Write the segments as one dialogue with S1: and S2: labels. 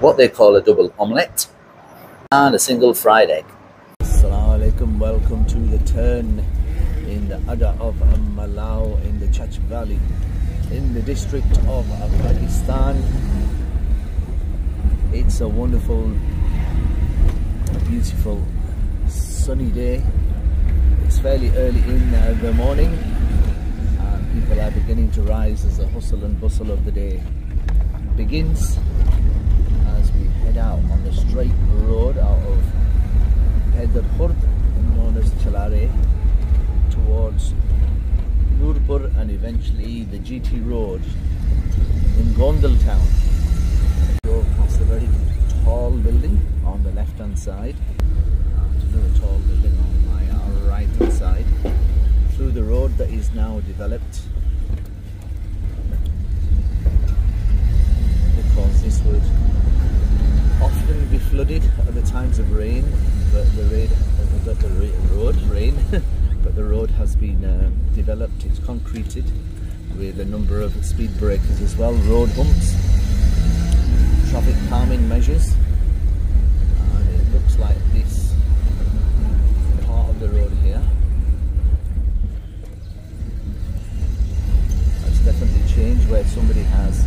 S1: what they call a double omelette, and a single fried egg.
S2: Assalamu alaikum, welcome to the turn in the Ada of Malau in the Chach Valley in the district of Pakistan. It's a wonderful, beautiful, sunny day. It's fairly early in the morning and people are beginning to rise as the hustle and bustle of the day begins as we head out on the straight road out of Hyder Khurd, known as Chalare, towards Nurpur and eventually the GT road in Gondal town. Go past a very tall building on the left hand side, another tall building on my right hand side, through the road that is now developed, because this would often be flooded at the times of rain, but the road has been developed. It's concreted with a number of speed breakers as well, road humps, traffic calming measures, and it looks like this part of the road here has definitely changed, where somebody has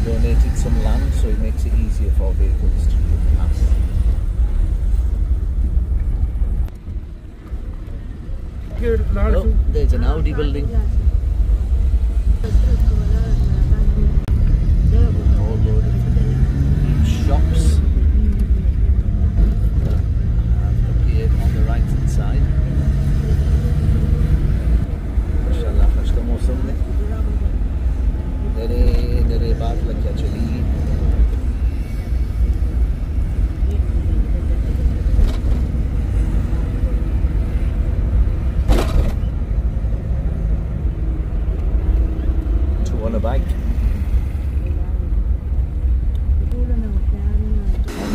S2: donated some land so it makes it easier for vehicles to pass. Oh, there's an Audi building. Whole load of shops that have appeared on the right hand side. Mashallah, fashka mausam mein nere baat lagya chali. On a bike, and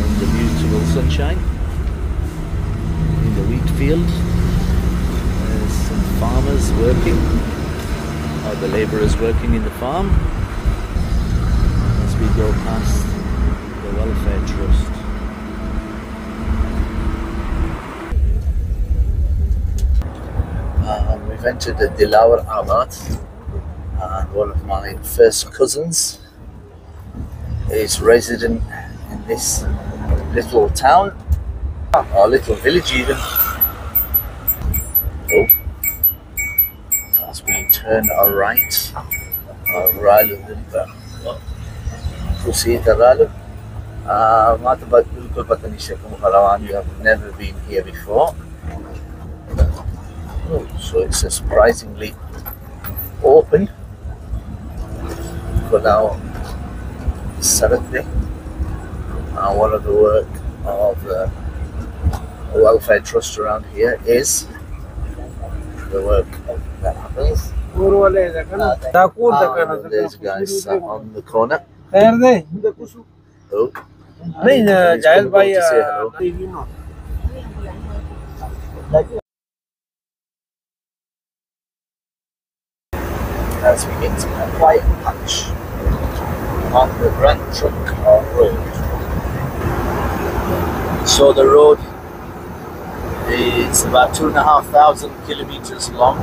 S2: in the beautiful sunshine in the wheat field there's some farmers working, or the labourers working in the farm, as we go past the welfare trust. We've entered the Dilawar Abad, and one of my first cousins is resident in this little town, or little village even. Oh, as we turn our right, proceed you have never been here before. Oh, so it's a surprisingly open for now Saturday, and one of the work of the welfare trust around here is the work that happens. There's guys sat on the corner. Oh, say hello. As we get to a quiet patch on the Grand Trunk road. So the road is about 2,500 kilometers long.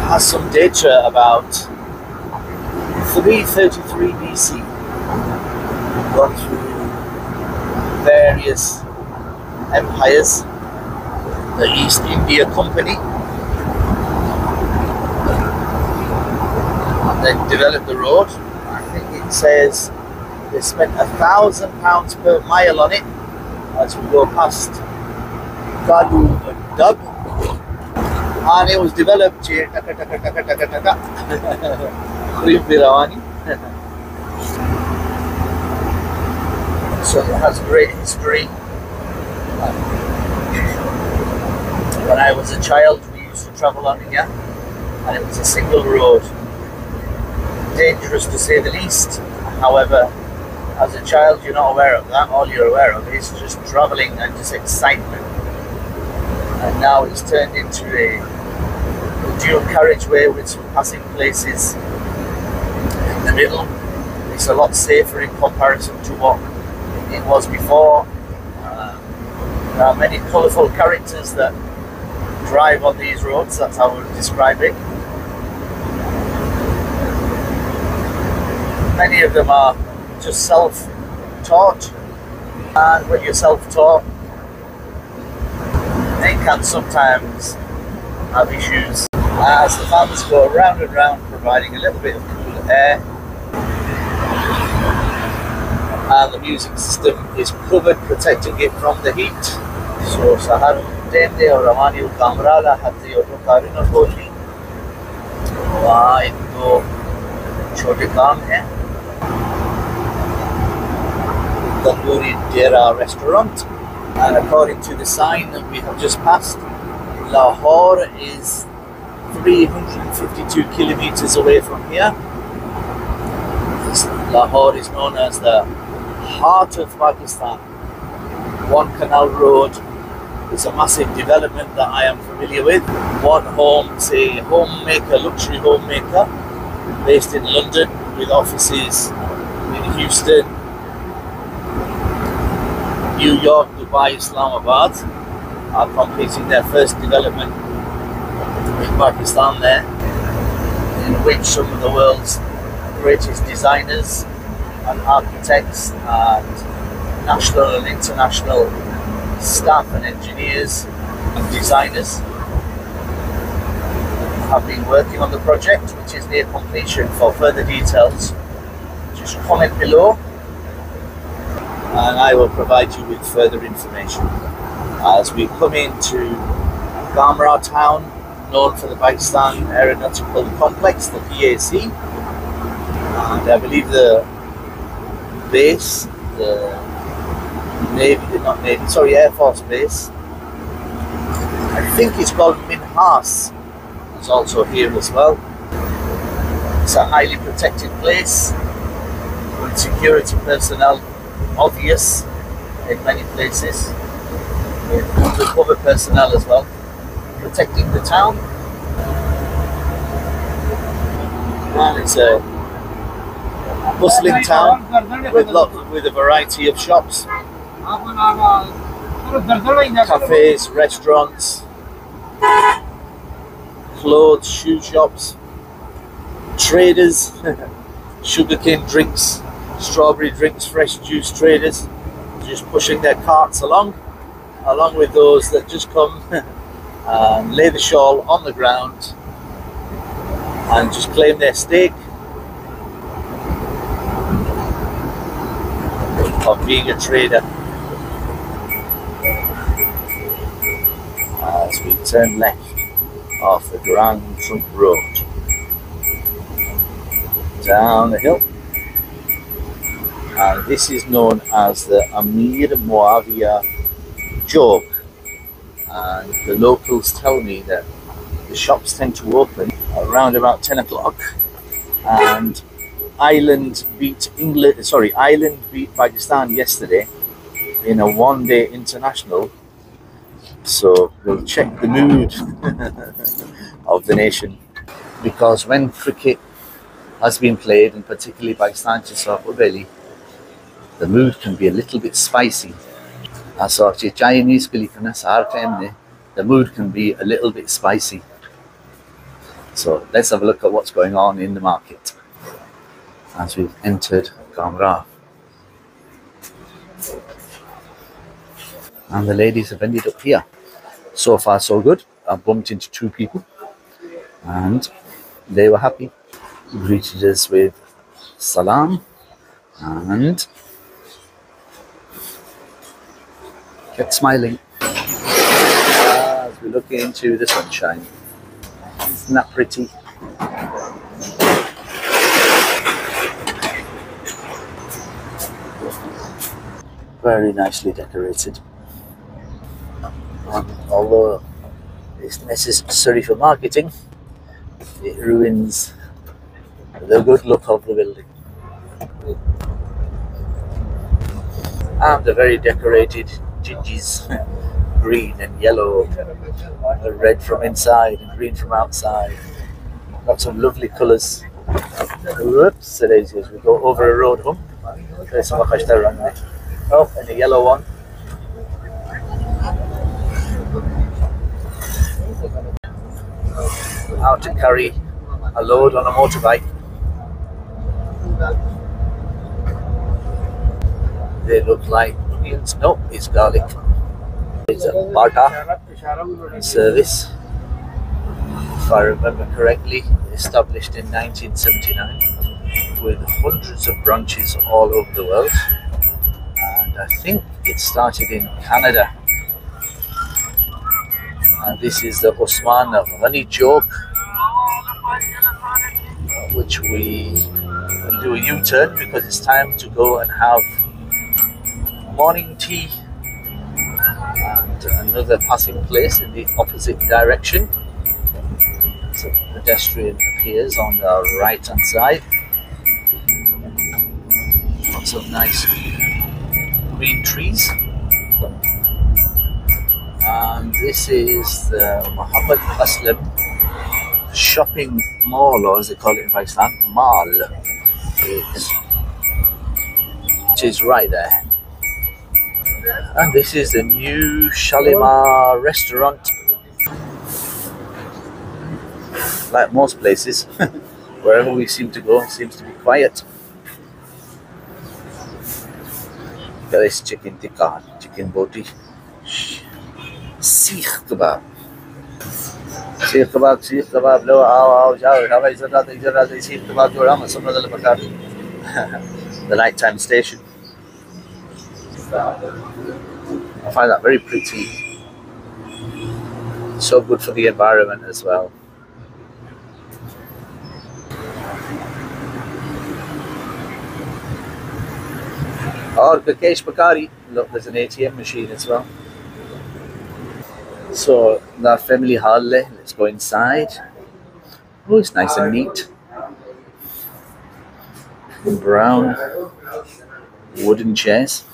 S2: Has some data about 333 BC. Gone through various empires, the East India Company, then developed the road. I think it says they spent £1,000 per mile on it as we go past Kadu Dub, and it was developed here. So it has great history. When I was a child, we used to travel on here, and it was a single road. Dangerous to say the least. However, as a child you're not aware of that. All you're aware of is just travelling and just excitement. And now it's turned into a dual carriageway with some passing places in the middle. it's a lot safer in comparison to what it was before. There are many colourful characters that drive on these roads, that's how I would describe it. Many of them are just self-taught, and when you're self-taught, they can sometimes have issues as the fans go round and round, providing a little bit of cool air. And the music system is covered, protecting it from the heat. So Sahar Dende और हमारी Kamrah ला हत्ती और तो Kieron और बोली वहाँ एक दो छोटे काम हैं. Tandoori Dera restaurant, and according to the sign that we have just passed, Lahore is 352 kilometers away from here. Lahore is known as the heart of Pakistan. One canal road is a massive development that I am familiar with. One home, say homemaker, luxury homemaker, based in London with offices in Houston, New York, Dubai, Islamabad, are completing their first development in Pakistan there, in which some of the world's greatest designers and architects and national and international staff and engineers and designers have been working on the project, which is near completion. For further details, just comment below and I will provide you with further information. As we come into Kamrah town, known for the Pakistan Aeronautical Complex, the PAC, and I believe the base, the Air Force base, I think it's called Minhas, is also here as well. It's a highly protected place with security personnel obvious in many places, with undercover personnel as well, protecting the town. And it's a bustling town with a variety of shops, cafes, restaurants, clothes, shoe shops, traders, sugarcane drinks, strawberry drinks, fresh juice traders, just pushing their carts along with those that just come and lay the shawl on the ground and just claim their stake of being a trader. As we turn left off the Grand Trunk Road down the hill, and this is known as the Amir Muawiyah Jog, and the locals tell me that the shops tend to open around about 10 o'clock, and Ireland beat Pakistan yesterday in a one-day international, so we'll check the mood of the nation, because when cricket has been played, and particularly Pakistan Aeronautical, the mood can be a little bit spicy. So Chinese the mood can be a little bit spicy. So let's have a look at what's going on in the market as we've entered Kamrah. And the ladies have ended up here. So far so good. I bumped into two people and they were happy. Greeted us with salam and kept smiling as we look into the sunshine. Isn't that pretty? Very nicely decorated. And although it's necessary for marketing, it ruins the good look of the building. And the very decorated gingies, green and yellow, red from inside and green from outside. Got some lovely colours Whoops, it is as we go over a road hump. There's some around there. Oh, and the yellow one. Out to carry a load on a motorbike. They look like onions. No, it's garlic. It's a barter service, if I remember correctly, established in 1979 with hundreds of branches all over the world. And I think it started in Canada. And this is the Osman Ghani joke, which we will do a U-turn because it's time to go and have morning tea and another passing place in the opposite direction. So pedestrian appears on the right hand side. Lots of nice green trees. And this is the Muhammad Aslam shopping mall, or as they call it in Pakistan, mall, which is right there. And this is the new Shalimar restaurant. Like most places, wherever we seem to go, it seems to be quiet. Look at this chicken tikka, chicken boti, Sikh kebab. Sikh kebab, lo आओ जाओ ढाबा इधर आते Sikh kebab जो राम सब नजर पका the nighttime station. I find that very pretty. So good for the environment as well. Or the Kesh Bakari. Look, there's an ATM machine as well. So the family hall, let's go inside. Oh, it's nice and neat. Brown wooden chairs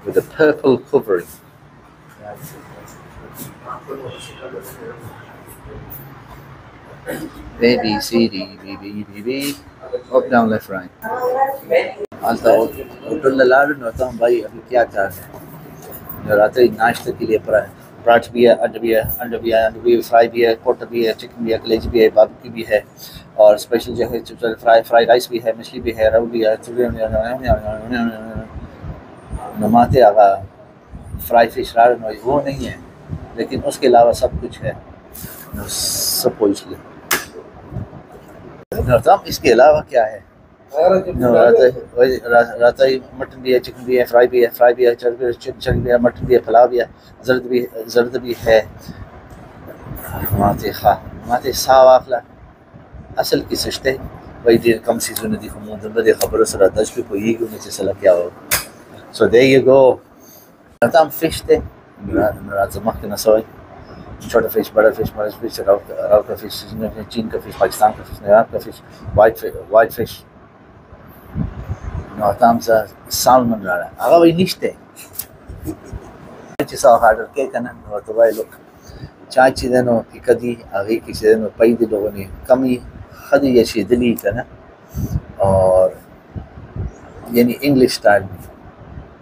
S2: with a purple covering. A, B, C, D, B, B, B, B. Up, down, left, right. Hotel ला रहे होता हूँ भाई अभी क्या कर रहे हैं रात ही नाश्ते के लिए पराठ भी है अंडा भी है फ्राई भी है कोटा भी है चिकन भी है कलेजी भी है बारबेक्यू भी है और स्पेशल जो है फ्राई राइस भी है मछली भी है राउ भी है नमाते आगा फ्राई फिश रार वो नहीं है लेकिन उसके अलावा सब कुछ है सब कुछ इसके अलावा क्या है रात ही मटन भी है चिकन भी है फ्राई भी है चिकन भी है मटन भी है पुलाव भी है जर्द भी है माते सावाखला असल की सस्ते वही देर कम सीजन दी खमूद खबर सरा दस पे कोई को नीचे सला क्या हो so there you go tam fish te रात जमक ना सोई छोटा फिश बड़ा फिश राव का फिश चीन का फिश पाकिस्तान का फिश न्यूयॉर्क का fish white fish Tamsa salmon rara. Aga vai nishte. Chachi sa order ke kana no to vai look. Chachi deno ikadi agi kisi deno pai di logo ne kami khadi ya shi dili kana और यानी English style में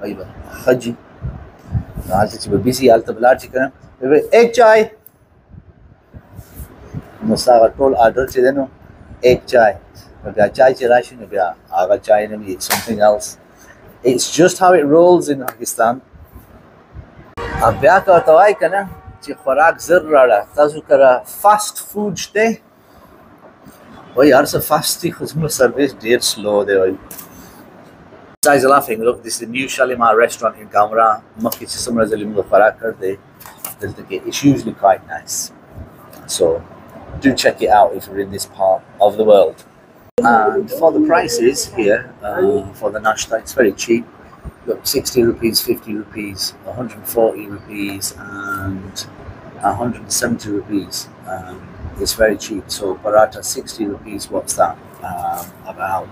S2: भाई बा खजी आज से busy हाल tabla chicken एक चाय मसाला toll order से देनो एक चाय chai chirashi aga chai maybe it's something else. It's just how it rolls in Pakistan. Abya ka tawai kana chi khorak zar rara tazu kara fast food shte oh yaar sa fast khudma service dear slow de bhai guys are laughing. Look, this is the new Shalimar restaurant in Kamrah. Makki se samra zalim ko khorak kar de it's usually quite nice, so do check it out if you're in this part of the world. And for the prices here, for the nashta, it's very cheap. Look, 60 rupees, 50 rupees, 140 rupees, and 170 rupees. It's very cheap. So paratha, 60 rupees, what's that? About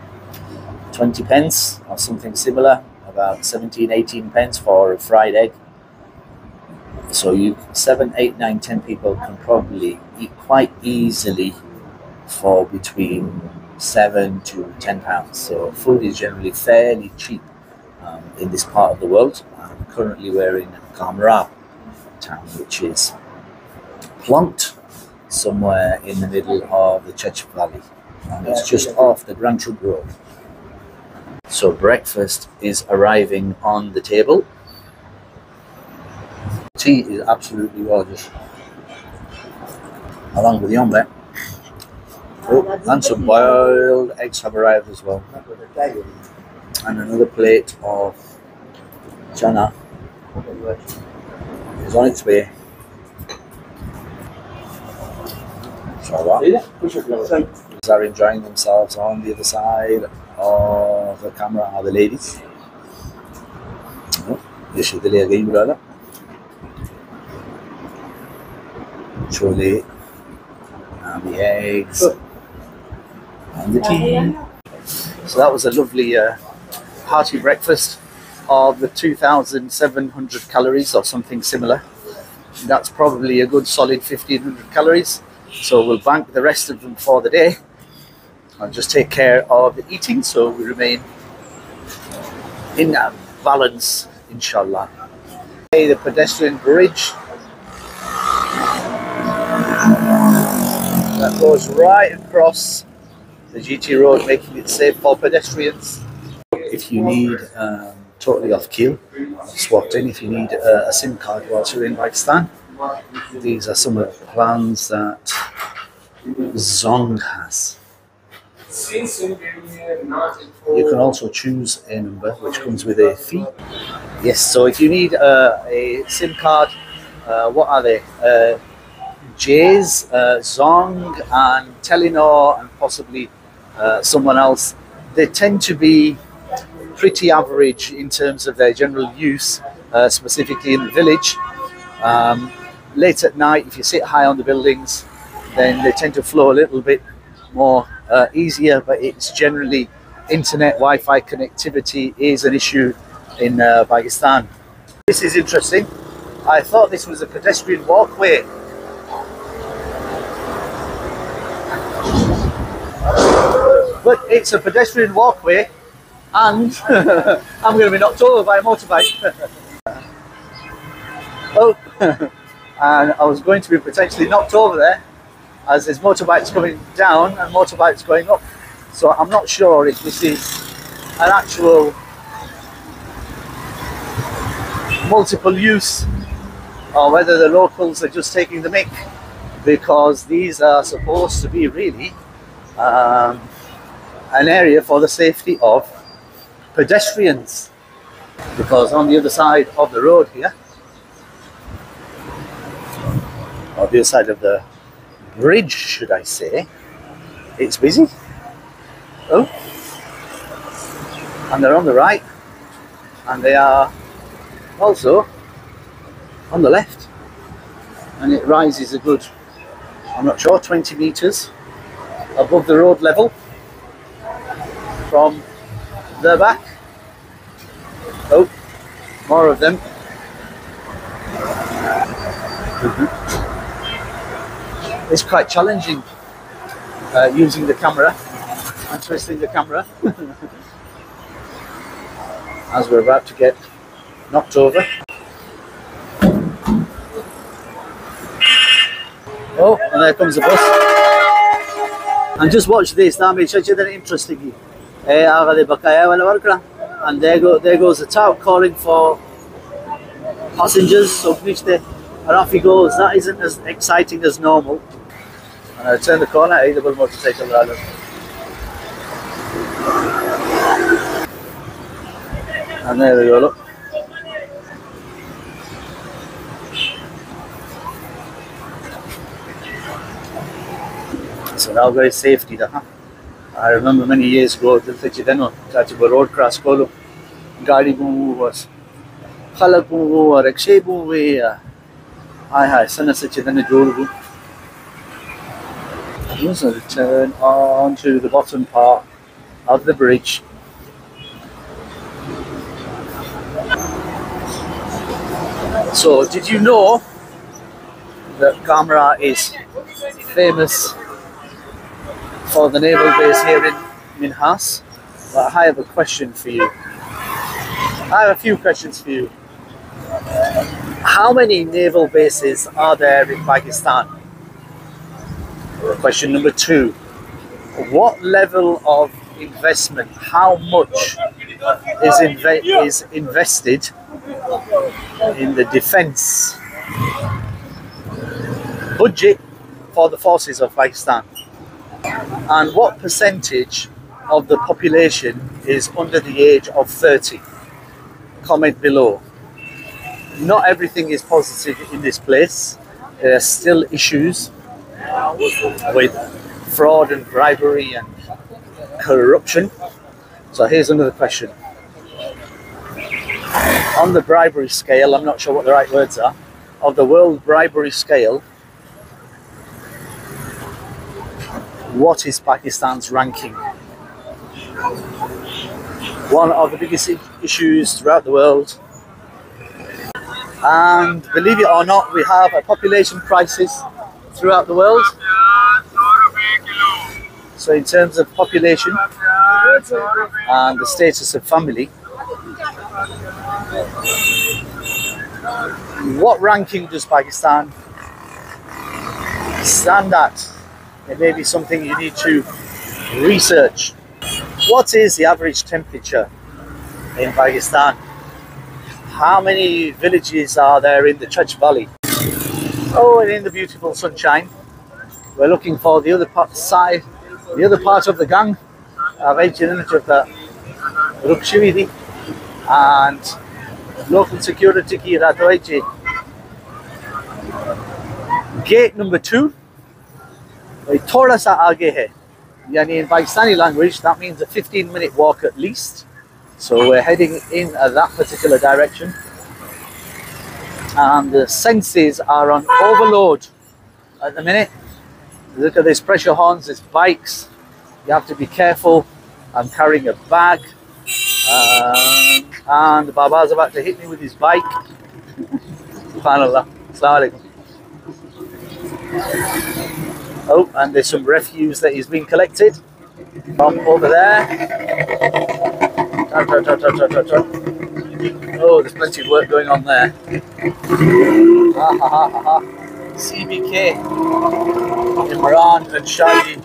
S2: 20 pence or something similar. About 17, 18 pence for a fried egg. So 7, 8, 9, 10 people can probably eat quite easily for between
S1: £7 to £10. So food is generally fairly cheap in this part of the world. Currently we're in Kamrah town, which is plonked somewhere in the middle of the Church Valley, and it's just off the Grand Trunk Road. So breakfast is arriving on the table. Tea is absolutely gorgeous, along with the omelette. Oh, and some boiled eggs have arrived as well. And another plate of chana is on its way. So are enjoying themselves. On the other side of the camera are the ladies. Chole and the eggs and the tea. So that was a lovely hearty breakfast of the 2,700 calories or something similar. That's probably a good solid 1,500 calories. So we'll bank the rest of them for the day and just take care of the eating, so we remain in balance, inshallah. The pedestrian bridge that goes right across the GT road, making it safe for pedestrians. If you need totally off keel, swapped in, if you need a SIM card whilst you're in Pakistan, these are some of the plans that Zong has. You can also choose a number which comes with a fee. Yes, so if you need a SIM card, what are they? Jay's, Zong and Telenor and possibly someone else. They tend to be pretty average in terms of their general use, specifically in the village. Late at night, if you sit high on the buildings, then they tend to flow a little bit more easier, but it's generally internet Wi-Fi connectivity is an issue in Pakistan. This is interesting. I thought this was a pedestrian walkway. But it's a pedestrian walkway, and I'm going to be knocked over by a motorbike. Oh, and I was going to be potentially knocked over there as there's motorbikes coming down and motorbikes going up. So I'm not sure if this is an actual multiple use or whether the locals are just taking the mick, because these are supposed to be really an area for the safety of pedestrians, because on the other side of the road here, or the other side of the bridge should I say, it's busy. Oh, and they're on the right, and they are also on the left, and it rises a good, I'm not sure, 20 meters above the road level from the back. Oh, more of them. It's quite challenging using the camera and twisting the camera as we're about to get knocked over. Oh, and there comes the bus. And just watch this, that makes such an interesting. And there goes the tout calling for passengers, and off he goes. That isn't as exciting as normal. And I turn the corner, double motorcycle rather. And there we go, look. So now guys, safety huh? I remember many years ago, road cross colo. Gadi was Khalak or Rekshe I send us a Chidana. So to turn on to the bottom part of the bridge. So did you know that Kamrah is famous for the naval base here in Minhas. But I have a question for you. I have a few questions for you. How many naval bases are there in Pakistan? Question number 2. What level of investment, how much is invested in the defense budget for the forces of Pakistan? And what percentage of the population is under the age of 30? Comment below. Not everything is positive in this place. There are still issues with fraud and bribery and corruption. So here's another question. On the bribery scale, I'm not sure what the right words are, of the world bribery scale, what is Pakistan's ranking? One of the biggest issues throughout the world. And believe it or not, we have a population crisis throughout the world. So in terms of population and the status of family, what ranking does Pakistan stand at? It may be something you need to research. What is the average temperature in Pakistan? How many villages are there in the Church Valley? Oh, and in the beautiful sunshine, we're looking for the other part of the gang. And local security ki raat gate number 2 thoda sa aage hai, yani in Pakistani language that means a 15-minute walk at least. So we're heading in that particular direction, and the senses are on overload at the minute. Look at these pressure horns, there's bikes, you have to be careful. I'm carrying a bag, and Baba's about to hit me with his bike. Subhanallah. Assalamu alaikum. Oh, and there's some refuse that is being collected from over there. Oh, there's plenty of work going on there. CBK, Imran and Shadi.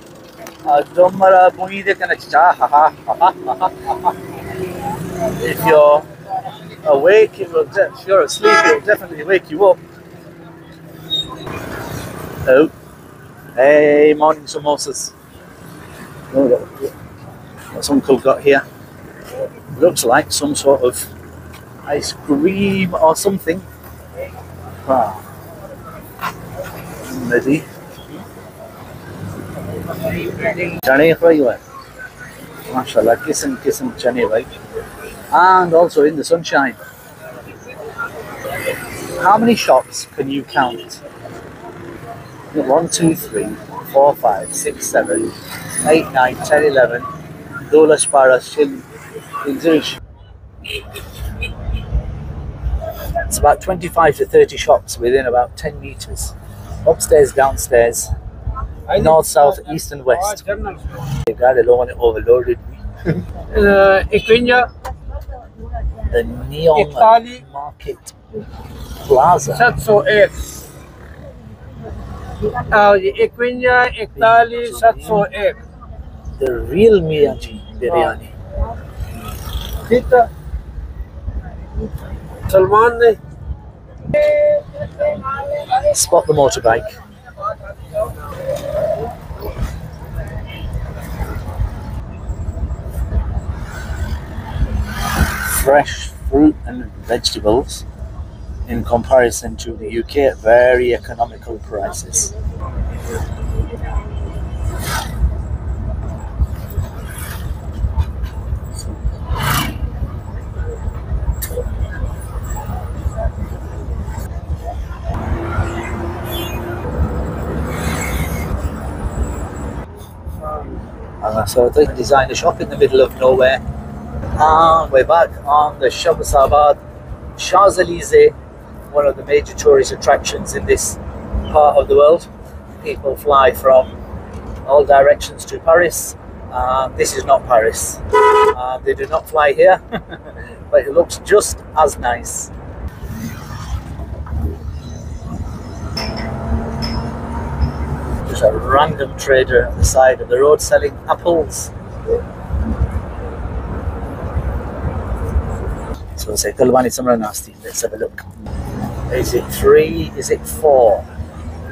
S1: If you're awake, if you're asleep, it will definitely wake you up. Oh, hey, morning samosas. What's Uncle got here? Looks like some sort of ice cream or something. Ready? Chane fry hai. MashaAllah, kism chane bhai. And also in the sunshine. How many shops can you count? 1, 2, 3, 4, 5, 6, 7, 8, 9, 10, 11. Dolas paras shil. It's about 25 to 30 shops within about 10 meters. Upstairs, downstairs, north, south, east and west. They got it all overloaded. The Neon Market Plaza.
S3: 701 701
S1: The real Miyaji Biryani.
S3: Salman ne
S1: Spot the motorbike. Fresh fruit and vegetables in comparison to the UK at very economical prices. So they designed a shop in the middle of nowhere. And we're back on the Shabasabad Champs-Élysées, one of the major tourist attractions in this part of the world. People fly from all directions to Paris. This is not Paris. They do not fly here, but it looks just as nice. There's a random trader at the side of the road selling apples. So say Kalwani Samra Nasti. Let's have a look. Is it 3? Is it 4?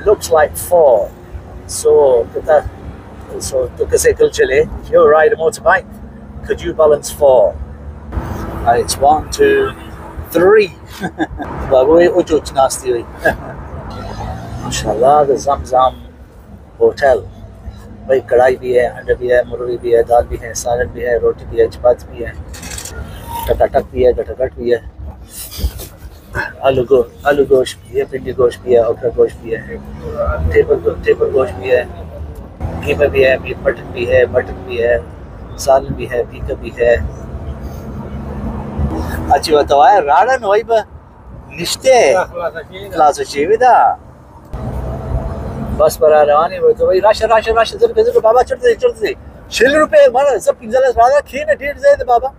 S1: Looks like 4. So if you ride a motorbike, could you balance 4? And it's 1, 2, 3. Mashallah, the Zamzam Hotel. भाई कढ़ाई भी है, अंडा भी है, मुर्गी भी है, दाल भी है, सालन भी है, रोटी भी है, चपाती भी है, टकाटक भी है, गटगट भी है, आलू गोश्त भी है, भिंडी गोश्त भी है, ओखरा गोश्त भी है, टेबल गोश्त भी है, कीमा भी है, मटन भी है, सालन भी है, पीका भी है. अच्छी बताओ है राड़ा नोई बा निश्ते प्लाजा चेविदा बस पर रवानी हो तो भाई राशा जर बाबा चढ़ते $6 मारा सब पिंजला राधा खेने डेढ़ जाए बाबा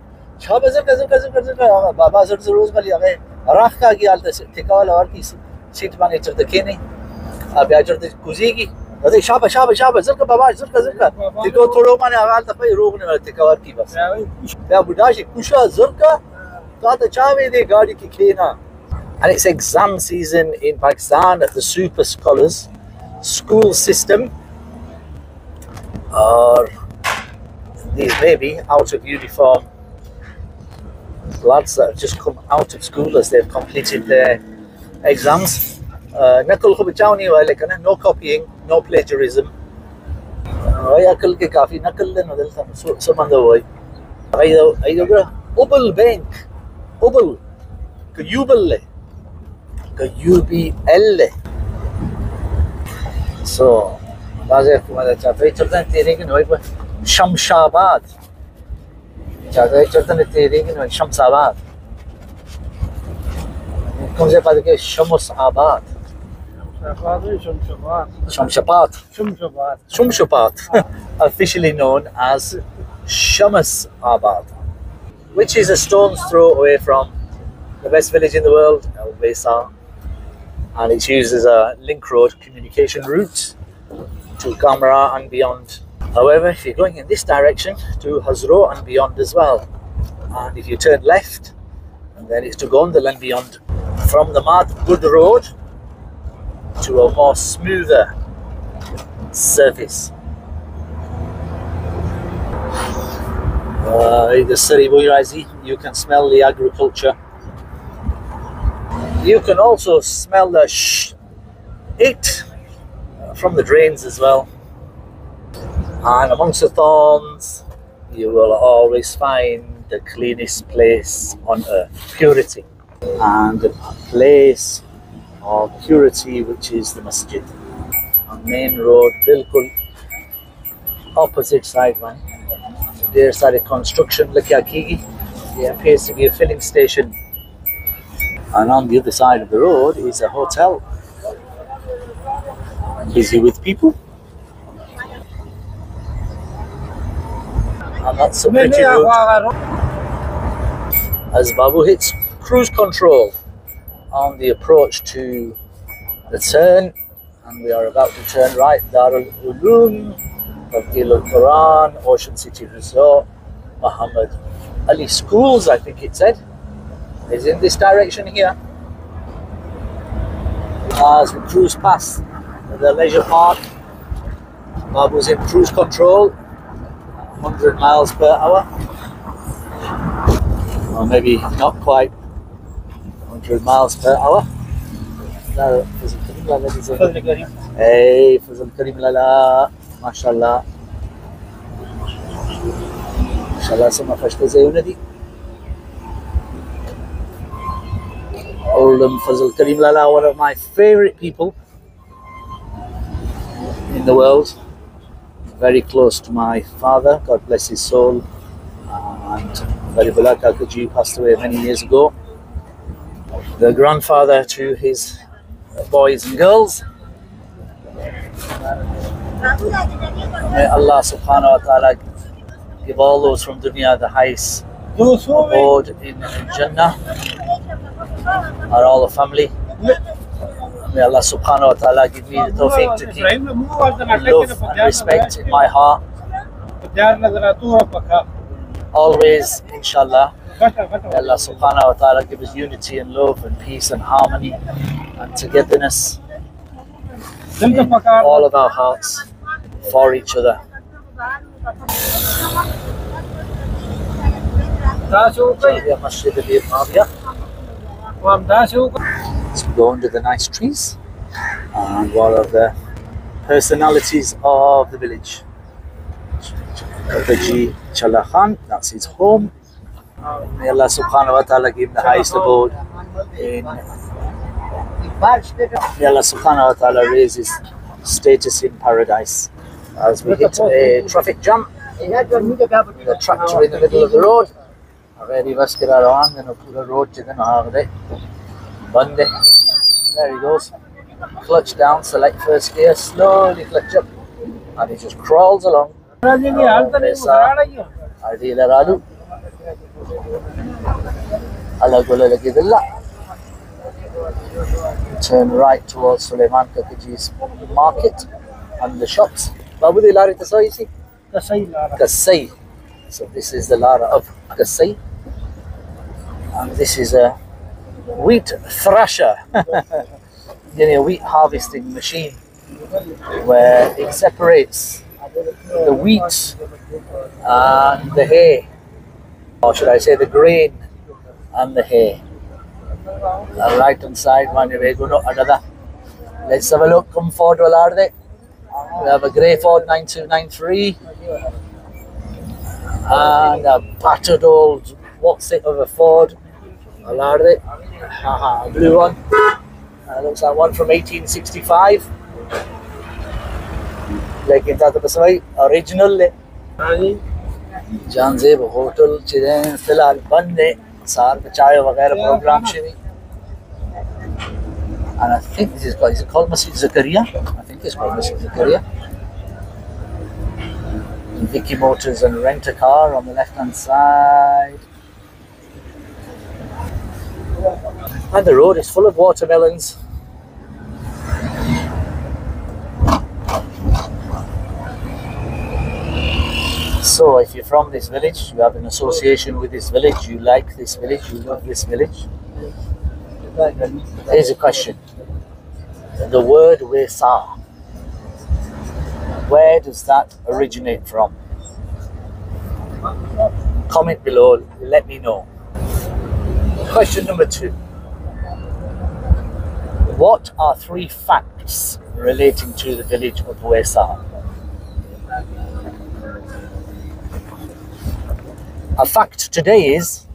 S1: छह जर बाबा जर रोज वाली हमें राख का की हालत है ठेका वाला और की सीट माने चढ़ते खेने अब या चढ़ते कुजीगी अरे शाबा जर का बाबा जर का देखो थोड़ो माने हाल तो भाई रोकने वाला ठेका और की बस या बुढ़ाशी कुशा जर का तो चावे दे गाड़ी की खेना. And it's exam season in Pakistan at the super scholars school system, or these may be out of uniform lads that have just come out of school as they've completed their exams. No copying, no plagiarism. Ubal Bank, Ubal, Kayubal. So, Shamshabad. Shamsabad. Comes up with Shamusabad. Shamshabad. Officially known as Shamusabad, which is a stone's throw away from the best village in the world, El Bazaar, and it's used as a link road communication route to Kamrah and beyond. However, if you're going in this direction to Hazro and beyond as well, and if you turn left, and then it's to Gondal and beyond, from the Good Road to a more smoother surface. You can smell the agriculture. You can also smell the it from the drains as well. And amongst the thorns, you will always find the cleanest place on earth, purity. And a place of purity, which is the masjid. On main road, bilkul opposite side one. There's a construction, there appears to be a filling station. And on the other side of the road is a hotel. Busy with people. And that's a pretty road. As Babu hits cruise control on the approach to the turn, and we are about to turn right, Darul Uloom, Al Quran, Ocean City Resort, Muhammad Ali Schools, I think it said, is in this direction here. As we cruise past the leisure park, Babu's in cruise control, 100 miles per hour, or maybe not quite 100 miles per hour. Hey, Fazal Karim Lala, mashallah. Mashallah, sama fashta zayunadi. Oldham Fazal Karim Lala, one of my favorite people in the world. Very close to my father, God bless his soul. And Baribullah Kakaji passed away many years ago. The grandfather to his boys and girls. May Allah subhanahu wa ta'ala give all those from dunya the highest abode in Jannah, or all the family. May Allah subhanahu wa ta'ala give me the tawfiq to keep love and respect in my heart. Always, inshallah. May Allah subhanahu wa ta'ala give us unity and love and peace and harmony and togetherness in all of our hearts for each other. So we go under the nice trees and one of the personalities of the village. Haji Chala Khan, that's his home. May Allah subhanahu wa ta'ala give him the highest abode in. May Allah subhanahu wa ta'ala raise his status in paradise. As we hit a traffic jam, the tractor in the middle of the road. There he goes. Clutch down, select first gear, slowly clutch up, and he just crawls along. Turn right towards Sulaiman Kakaji's market and the shops. Kasai. So this is the Lara of Kasai. And this is a wheat thrasher, a wheat harvesting machine where it separates the wheat and the hay, or should I say the grain and the hay. The right hand side, let's have a look. Come forward, we have a grey Ford 9293 and a battered old what's it of a Ford, a blue one. Looks like one from 1865. Like in that original. Janzeb hotel chiden filal bande sar bachaya वगैरह program shiri. And I think this is it called Masjid Zakaria? I think it's called Masjid Zakaria. Vicky Motors and Rent a Car on the left hand side. And the road is full of watermelons. So if you're from this village, you have an association with this village, you like this village, you love this village. Here's a question. The word Wesa, where does that originate from? Comment below, let me know. Question number 2. What are 3 facts relating to the village of Wesa? A fact today is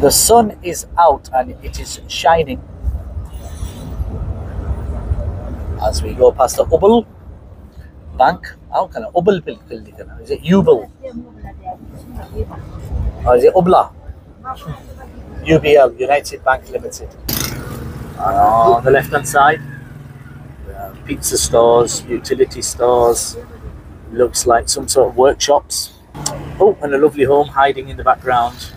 S1: the sun is out and it is shining. As we go past the Ubal Bank, is it Ubal? Or is it Ubla? UBL, United Bank Limited. On the left hand side, pizza stores, utility stores, looks like some sort of workshops. Oh, and a lovely home hiding in the background.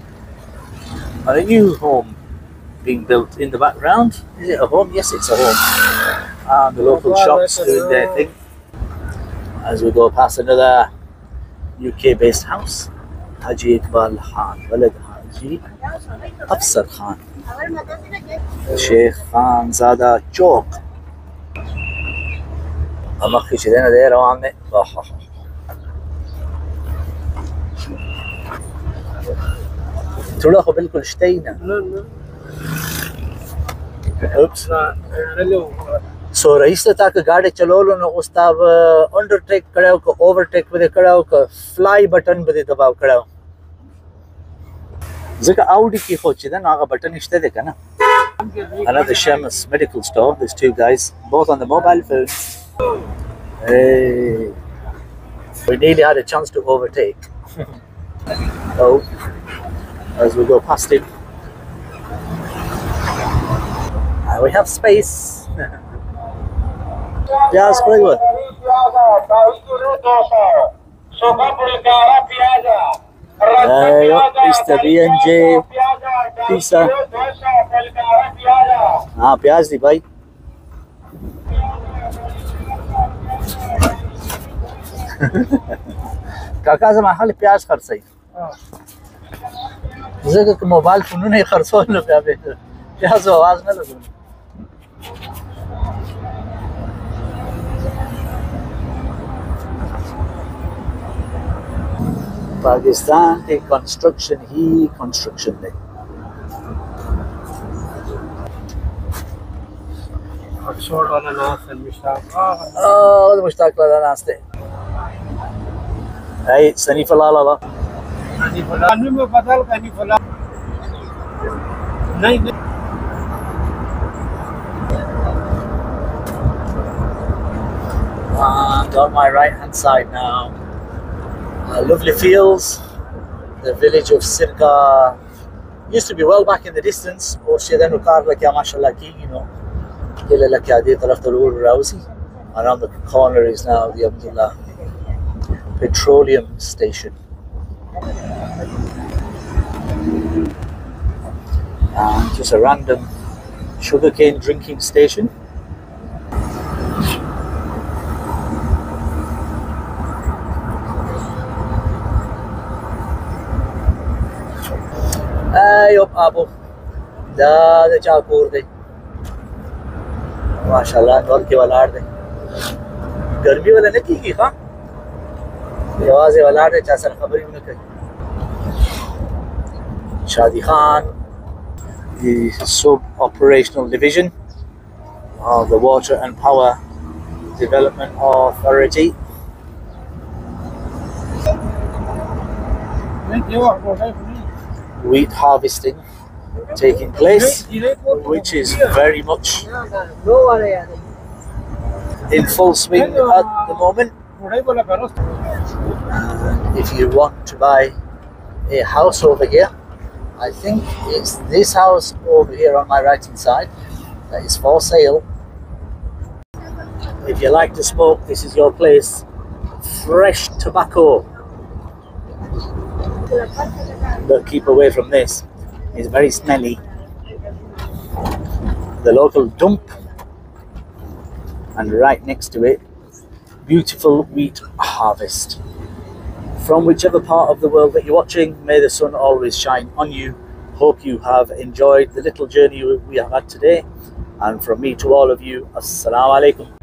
S1: And a new home being built in the background. Is it a home? Yes, it's a home. And the local shops doing their thing. As we go past another UK based house. Haji Iqbal Khan, Walid Haji Afsar Khan, Sheikh Khan Zada Chowk. أمخي شدينا دايرة وعمي تروحوا بالكل شتينا. Oops. So राइस्ता ताक गाड़ी चलो लो ना उस्ताव undertake कराओ को overtake बदे कराओ को fly button बदे दबाव कराओ. ज़िका Audi की खोची था ना आगा button इश्ते देखा ना. Another Shemus medical store. There's 2 guys, both on the mobile phone. Hey, we nearly had a chance to overtake. Oh, as we go past him, we have space. प्याज fry हुआ está bien जे pizza हाँ प्याज दी भाई काका زما خالي प्याज خرڅي زه که موبایل فونونه خرڅول بیا به پیاز आवाज نه لګوي पाकिस्तान के construction ही construction है
S3: अक्सर वाला नाश्ता
S1: मुश्ताक वाला नाश्ते है सनी फलाल वाला
S3: सनी फलाल में बदल सनी फलाल नहीं
S1: on my right hand side now lovely fields, the village of Sirka used to be well back in the distance. Or then mashallah you know, around the corner is now the Abdullah petroleum station. And just a random sugarcane drinking station. Yup, Abu. The Chalpur de. MashaAllah, knoll के वालार दे. गर्मी वाला नहीं की हाँ? आवाज़ वालार दे Chaucer खबरी में कहीं. Shadi Khan, the sub-operational division of the Water and Power Development Authority. Wheat harvesting taking place, which is very much in full swing at the moment. And if you want to buy a house over here, I think it's this house over here on my right hand side that is for sale. If you like to smoke, this is your place. Fresh tobacco. But keep away from this. It's very smelly. The local dump, and right next to it, beautiful wheat harvest. From whichever part of the world that you're watching, may the sun always shine on you. Hope you have enjoyed the little journey we have had today. And from me to all of you, Assalamu alaikum.